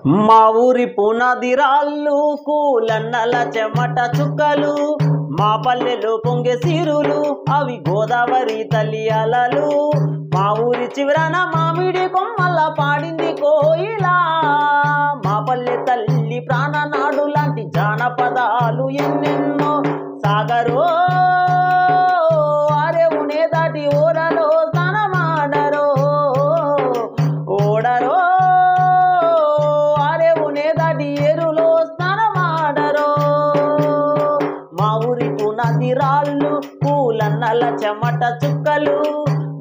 మా ఊరి పునాది రాళ్ళు కూలన్నల చెమట చుక్కలు, మా పల్లెలో పొంగే సిరులు అవి గోదావరి తల్లి అలలు. మా ఊరి చివరన మామిడి కొమ్మల పాడింది కోయిలా, మా పల్లె తల్లి ప్రాణనాడు లాంటి జానపదాలు ఎన్నెన్నో. సాగరో అరేవునే దాటి ఓరలో స్నానమాడరో, ఓడరో అరేవునే దాటి ఏరులో స్నానమాడరో. మా ఊరి పునాది రాళ్ళు పూలన్నల చెమట చుక్కలు,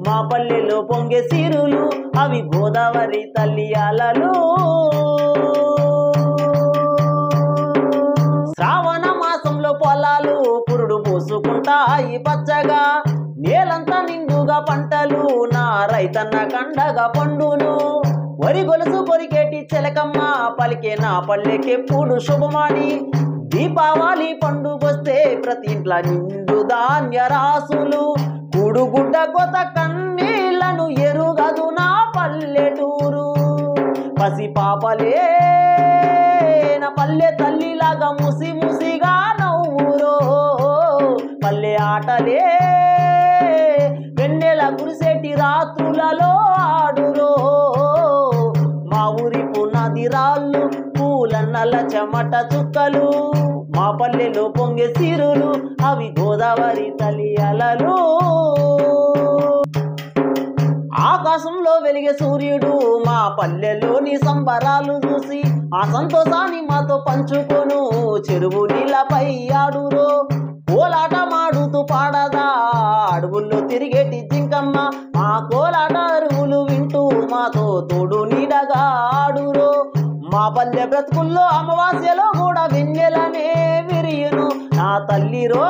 మా పల్లెలో పొంగే సిరులు అవి గోదావరి తల్లి అలలు. శ్రావణ మాసంలో పొలాలు పురుడు పోసుకుంటాయి పచ్చగా, నేలంతా నిండుగా పంటలు నా రైతన్న కండగా పండును. వరి గొలుసు కొరికేటి చిలకమ్మ పలికే నా పల్లెకెప్పుడు శుభమాని. దీపావళి పండుగొస్తే ప్రతి ఇంట్ల నిండు ధాన్య రాసులు, కూడుగుడ్డ కొత్త కన్నీళ్లను ఎరుగదు నా పల్లెటూరు. పసి పాపలే నా పల్లె తల్లిలాగా ముసి ముసిగా నవ్వురో, పల్లె ఆటలే వెన్నెల కురిసేటి రాత్రులలో ఆడురో. మా ఊరి పునాది రాళ్ళు పూలన్నల చెమట చుక్కలు, మా పల్లెలో పొంగే సిరులు అవి గోదావరి తల్లి అలలు. ఆకాశంలో వెలిగే సూర్యుడు మా పల్లెలోని సంబరాలు చూసి ఆ సంతోషాన్ని మాతో పంచుకొను. చెరువు నీళ్ళపై ఆడురో, కోలాట మాడుతూ పాడదా అడవుల్లో తిరిగేటి జింకమ్మ. మా కోలాట అరువులు వింటూ మాతో తోడు నీడగా ఆడురో. మా పల్లె బ్రతుకుల్లో అమావాస్యలో కూడా వెన్నెలనే విరియును నా తల్లిరో.